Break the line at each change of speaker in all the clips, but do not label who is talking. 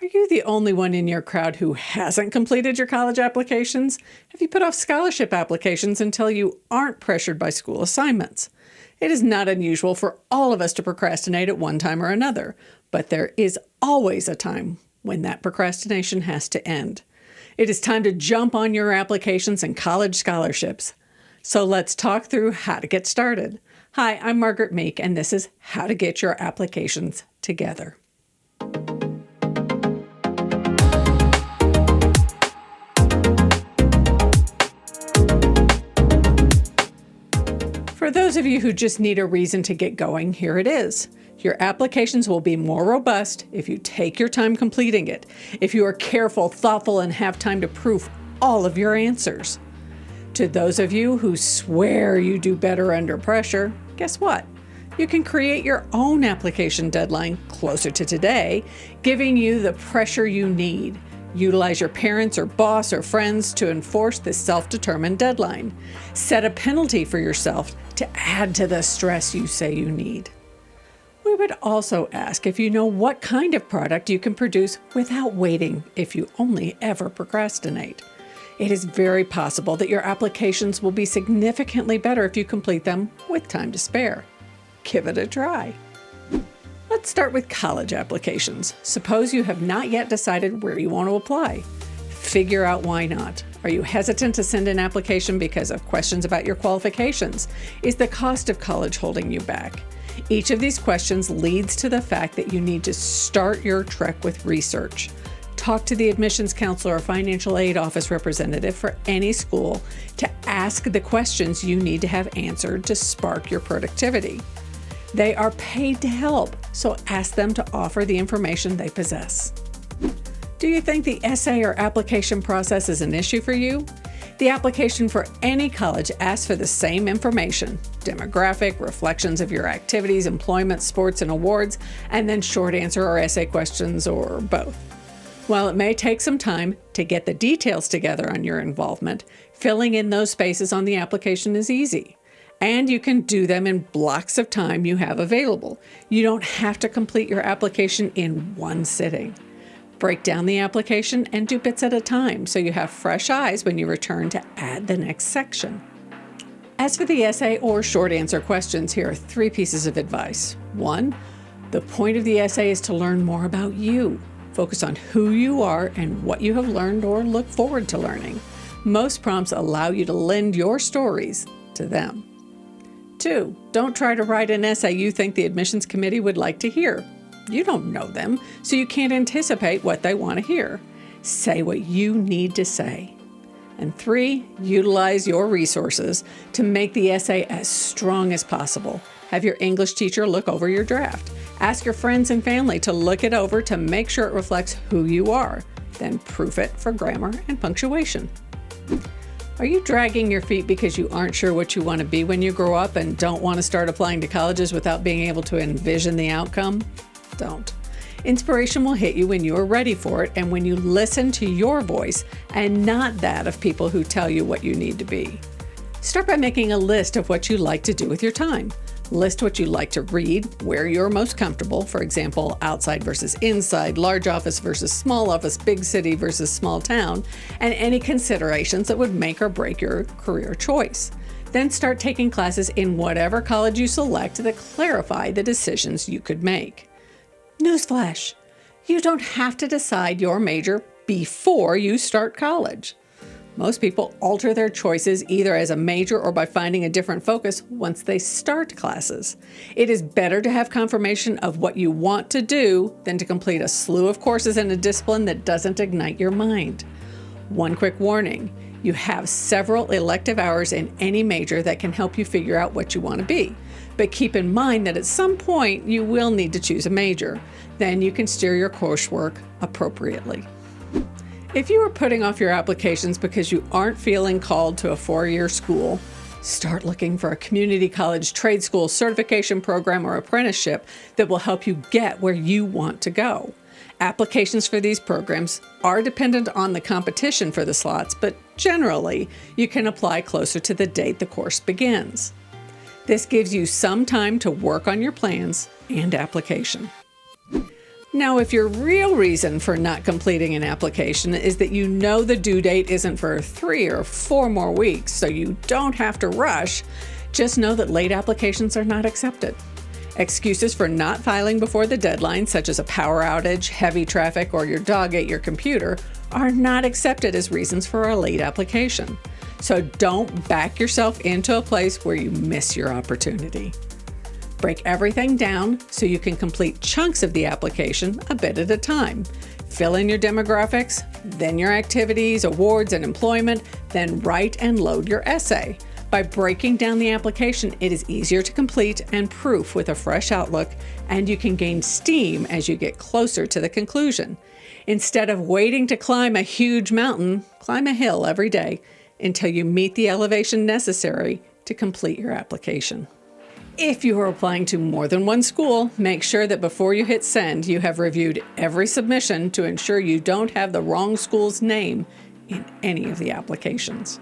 Are you the only one in your crowd who hasn't completed your college applications? Have you put off scholarship applications until you aren't pressured by school assignments? It is not unusual for all of us to procrastinate at one time or another, but there is always a time when that procrastination has to end. It is time to jump on your applications and college scholarships. So let's talk through how to get started. Hi, I'm Margaret Meek, and this is How to Get Your Applications Together. For those of you who just need a reason to get going, here it is. Your applications will be more robust if you take your time completing it, if you are careful, thoughtful, and have time to proof all of your answers. To those of you who swear you do better under pressure, guess what? You can create your own application deadline closer to today, giving you the pressure you need. Utilize your parents or boss or friends to enforce this self-determined deadline. Set a penalty for yourself to add to the stress you say you need. We would also ask if you know what kind of product you can produce without waiting if you only ever procrastinate. It is very possible that your applications will be significantly better if you complete them with time to spare. Give it a try. Let's start with college applications. Suppose you have not yet decided where you want to apply. Figure out why not. Are you hesitant to send an application because of questions about your qualifications? Is the cost of college holding you back? Each of these questions leads to the fact that you need to start your trek with research. Talk to the admissions counselor or financial aid office representative for any school to ask the questions you need to have answered to spark your productivity. They are paid to help, so ask them to offer the information they possess. Do you think the essay or application process is an issue for you? The application for any college asks for the same information: demographic, reflections of your activities, employment, sports, and awards, and then short answer or essay questions, or both. While it may take some time to get the details together on your involvement, filling in those spaces on the application is easy. And you can do them in blocks of time you have available. You don't have to complete your application in one sitting. Break down the application and do bits at a time so you have fresh eyes when you return to add the next section. As for the essay or short answer questions, here are 3 pieces of advice. 1, the point of the essay is to learn more about you. Focus on who you are and what you have learned or look forward to learning. Most prompts allow you to lend your stories to them. 2, don't try to write an essay you think the admissions committee would like to hear. You don't know them, so you can't anticipate what they want to hear. Say what you need to say. And 3, utilize your resources to make the essay as strong as possible. Have your English teacher look over your draft. Ask your friends and family to look it over to make sure it reflects who you are. Then proof it for grammar and punctuation. Are you dragging your feet because you aren't sure what you want to be when you grow up and don't want to start applying to colleges without being able to envision the outcome? Don't. Inspiration will hit you when you are ready for it and when you listen to your voice and not that of people who tell you what you need to be. Start by making a list of what you like to do with your time. List what you like to read, where you're most comfortable, for example, outside versus inside, large office versus small office, big city versus small town, and any considerations that would make or break your career choice. Then start taking classes in whatever college you select that clarify the decisions you could make. Newsflash: you don't have to decide your major before you start college. Most people alter their choices either as a major or by finding a different focus once they start classes. It is better to have confirmation of what you want to do than to complete a slew of courses in a discipline that doesn't ignite your mind. One quick warning: you have several elective hours in any major that can help you figure out what you want to be. But keep in mind that at some point you will need to choose a major. Then you can steer your coursework appropriately. If you are putting off your applications because you aren't feeling called to a 4-year school, start looking for a community college, trade school, certification program, or apprenticeship that will help you get where you want to go. Applications for these programs are dependent on the competition for the slots, but generally, you can apply closer to the date the course begins. This gives you some time to work on your plans and application. Now, if your real reason for not completing an application is that you know the due date isn't for 3 or 4 more weeks, so you don't have to rush, just know that late applications are not accepted. Excuses for not filing before the deadline, such as a power outage, heavy traffic, or your dog ate your computer, are not accepted as reasons for a late application. So don't back yourself into a place where you miss your opportunity. Break everything down so you can complete chunks of the application a bit at a time. Fill in your demographics, then your activities, awards, and employment, then write and load your essay. By breaking down the application, it is easier to complete and proof with a fresh outlook, and you can gain steam as you get closer to the conclusion. Instead of waiting to climb a huge mountain, climb a hill every day until you meet the elevation necessary to complete your application. If you are applying to more than one school, make sure that before you hit send, you have reviewed every submission to ensure you don't have the wrong school's name in any of the applications.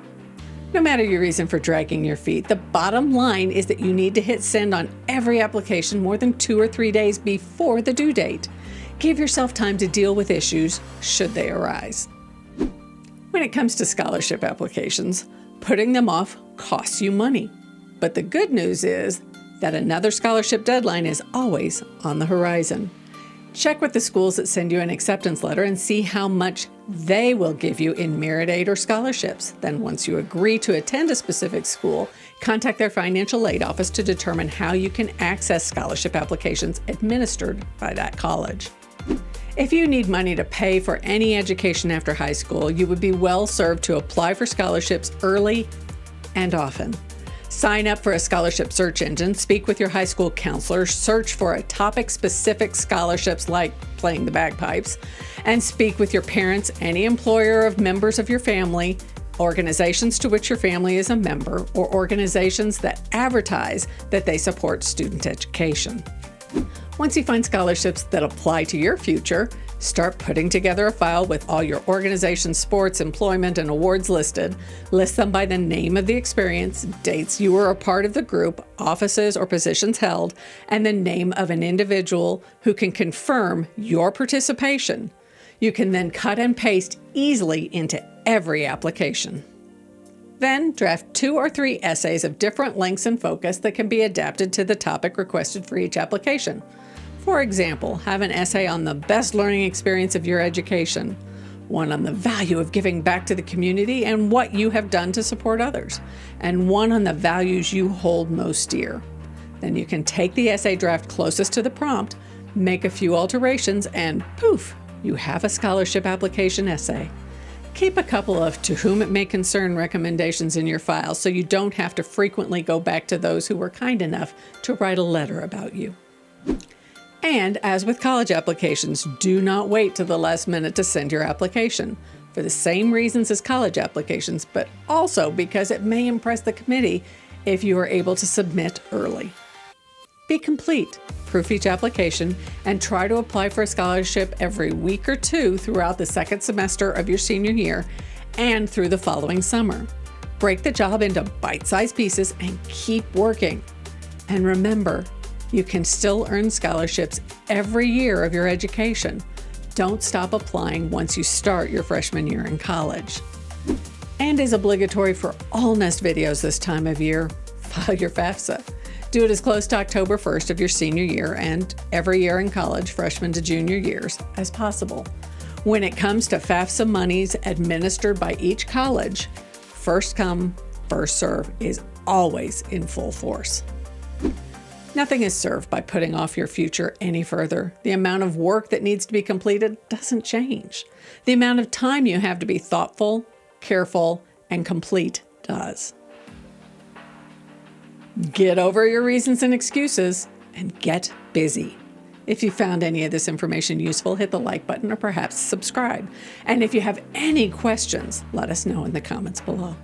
No matter your reason for dragging your feet, the bottom line is that you need to hit send on every application more than 2 or 3 days before the due date. Give yourself time to deal with issues should they arise. When it comes to scholarship applications, putting them off costs you money. But the good news is that another scholarship deadline is always on the horizon. Check with the schools that send you an acceptance letter and see how much they will give you in merit aid or scholarships. Then once you agree to attend a specific school, contact their financial aid office to determine how you can access scholarship applications administered by that college. If you need money to pay for any education after high school, you would be well served to apply for scholarships early and often. Sign up for a scholarship search engine, speak with your high school counselor, search for a topic-specific scholarships like playing the bagpipes, and speak with your parents, any employer of members of your family, organizations to which your family is a member, or organizations that advertise that they support student education. Once you find scholarships that apply to your future, start putting together a file with all your organization's sports, employment, and awards listed. List them by the name of the experience, dates you were a part of the group, offices or positions held, and the name of an individual who can confirm your participation. You can then cut and paste easily into every application. Then draft 2 or 3 essays of different lengths and focus that can be adapted to the topic requested for each application. For example, have an essay on the best learning experience of your education, one on the value of giving back to the community and what you have done to support others, and one on the values you hold most dear. Then you can take the essay draft closest to the prompt, make a few alterations, and poof, you have a scholarship application essay. Keep a couple of to whom it may concern recommendations in your file so you don't have to frequently go back to those who were kind enough to write a letter about you. And as with college applications, do not wait till the last minute to send your application for the same reasons as college applications, but also because it may impress the committee if you are able to submit early. Be complete, proof each application, and try to apply for a scholarship every week or 2 throughout the second semester of your senior year and through the following summer. Break the job into bite-sized pieces and keep working. And remember, you can still earn scholarships every year of your education. Don't stop applying once you start your freshman year in college. And as obligatory for all Nest videos this time of year, file your FAFSA. Do it as close to October 1st of your senior year and every year in college, freshman to junior years, as possible. When it comes to FAFSA monies administered by each college, first come, first serve is always in full force. Nothing is served by putting off your future any further. The amount of work that needs to be completed doesn't change. The amount of time you have to be thoughtful, careful, and complete does. Get over your reasons and excuses and get busy. If you found any of this information useful, hit the like button or perhaps subscribe. And if you have any questions, let us know in the comments below.